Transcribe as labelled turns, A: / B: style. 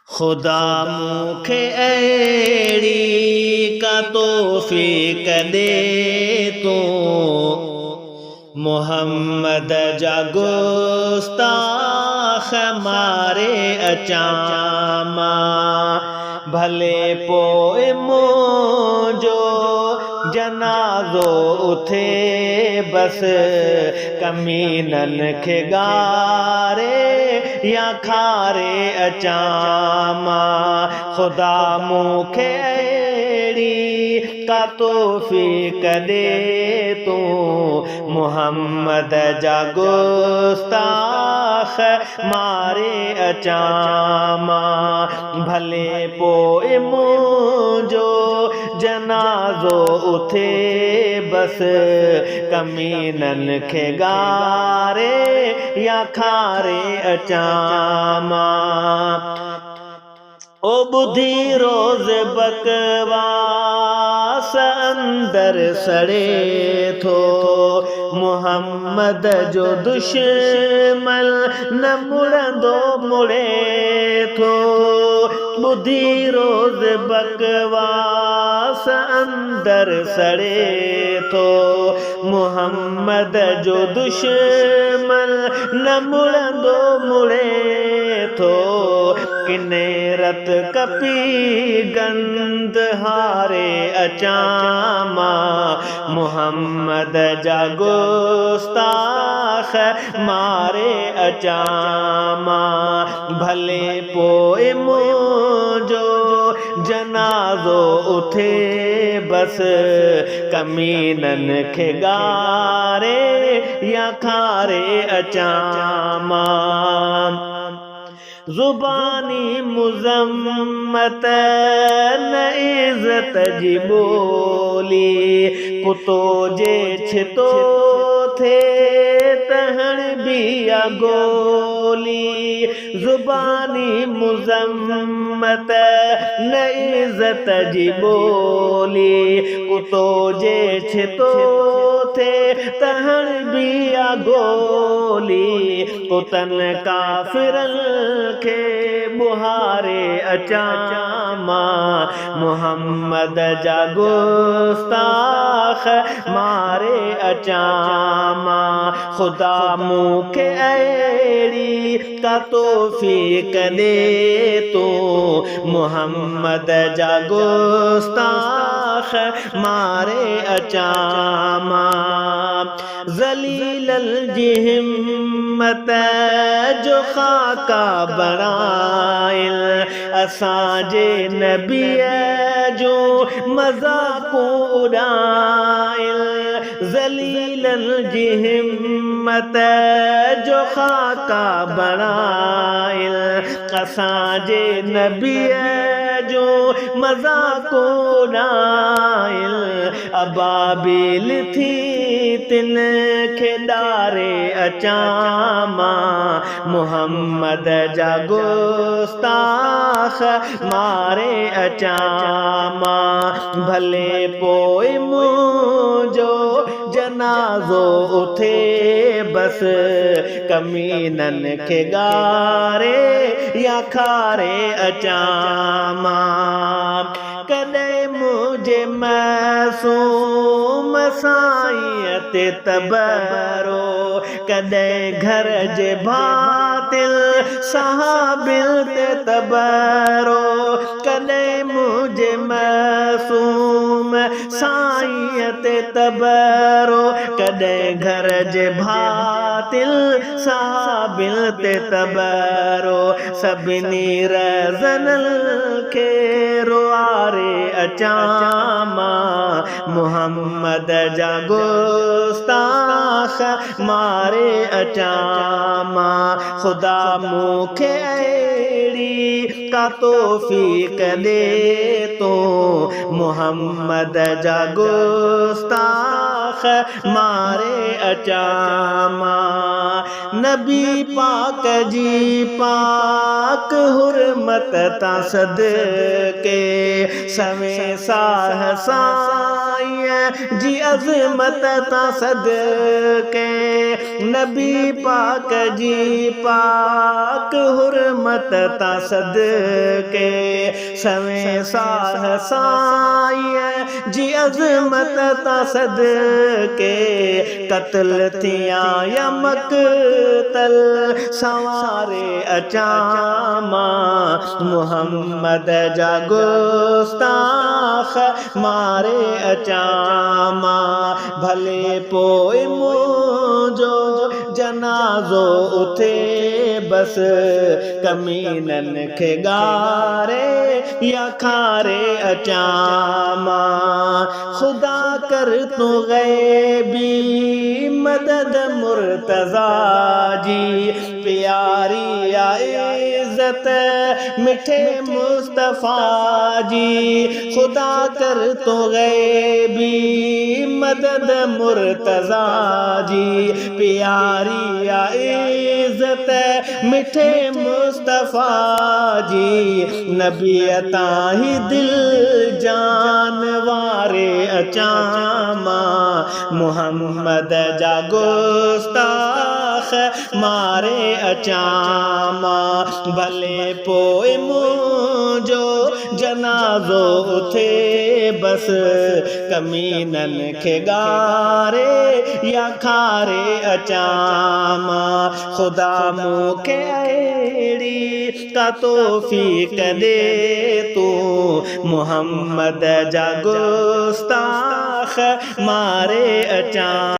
A: खुदा मूंखे अहिड़ी का तौफ़ीक़ दे तूं मोहम्मद जा गुस्ताख़ मारे अचां मां भले पोइ मुंहिंजो जनाज़ो उथे बस कमीननि खे गारे या खारे अचां मां खुदा मूंखे अहिड़ी का तौफ़ीक़ दे तूं मोहम्मद जा गुस्ताख़ मारे अचां मां भले पोइ मुंहिंजो जनाज़ो उथे बस कमीननि खे गारे या खारे अचां मां ओ ॿुधी रोज़ बकवास अंदर सड़े थो मोहम्मद जो दुश्मन न मुड़ंदो मुड़े थो ॿुधी रोज़ बकवास अंदर सड़े थो मोहम्मद जो दुश्मन न मुड़ंदो मुड़े थो किनेरत कपी गंद हारे अचां मां मोहम्मद जा गुस्ताख़ मारे अचां मां भले पोइ मुंहिंजो जनाज़ो उथे बस कमीननि खे गारे या खारे अचां मां ज़ुबानी मुज़म्मत न इज़्ज़त जी ॿोली कुतो जे छितो थे तहण बिया गोली ज़ुबानी मुज़म्मत न इज़्ज़त जी ॿोली कुतो जे छितो थे तहण बिया गोली कुतनि काफ़िरनि खे बुहारे अचां मां मोहम्मद जा गुस्ताख़ मारे अचां मां खुदा मूंखे अहिड़ी का तौफ़ीक़ दे तूं मोहम्मद जा गुस्ताख़ मारे अचां मां ज़लीलल जी हिम्मत जो खाका बणाइल असांजे नबीअ जो मज़ाक़ूं उॾाइल ज़लीलल जी हिम्मत जो खाका बणाइल असांजे नबीअ जो मज़ाक़ूं उॾाइल अबाबिल थी तिन खे ॾारे अचां मां मोहम्मद जा गुस्ताख़ मारे अचां मां भले पोइ मुंहिंजो जनाज़ो उथे बस कमीननि खे गारे या खारे अचां मां कॾहिं मुंहिंजे मासूम साईं ते तबरो कॾहिं घर जे भातिल सहाबिल ते तबरो कॾहिं मुंहिंजे मासूम साईं ते तबरो कॾहिं घर जे भातिल सहाबिल ते तबरो सभिनी रज़नल खे रोआरे अचां मां मोहम्मद जा गुस्ताख़ मारे अचां मां खुदा मूंखे अहिड़ी का तौफ़ीक़ दे तूं मोहम्मद जा गुस्ताख़ मारे अचामा। नबी पाक जी पाक हुरमत ता सदके सवे साह साईं जी अज़मत ता सदके। नबी पाक जी पाक हुरमत ता सदके सवे साह साईं जी अज़मत ता सदके। कत्ल थिया या मक़तल सवारे अचामा। मुहम्मद जा गुस्ताख मारे अचामा। भले पोइ मुंहिंजो जनाज़ो उथे बस कमीनन खे गारे या खारे अचामा। खुदा कर तू गैबी मदद मुर्तज़ा जी प्यारी इज़्ज़त मिठे मुस्तफ़ा जी। खुदा कर तू गैबी मदद मुर्तज़ा जी प्यारी इज़्ज़त मिठे मुस्तफ़ा जी। नबी अता ही दिल जान वारे अचामा। मुहम्मद जा गुस्ताख मारे अचामा। भले पोइ मुंहिंजो जनाज़ो उथे बस कमीनन खे गारे या खारे अचामा। खुदा मूंखे अहिड़ी का तौफ़ीक़ दे तू मुहम्मद जा गुस्ताख मारे अचामा।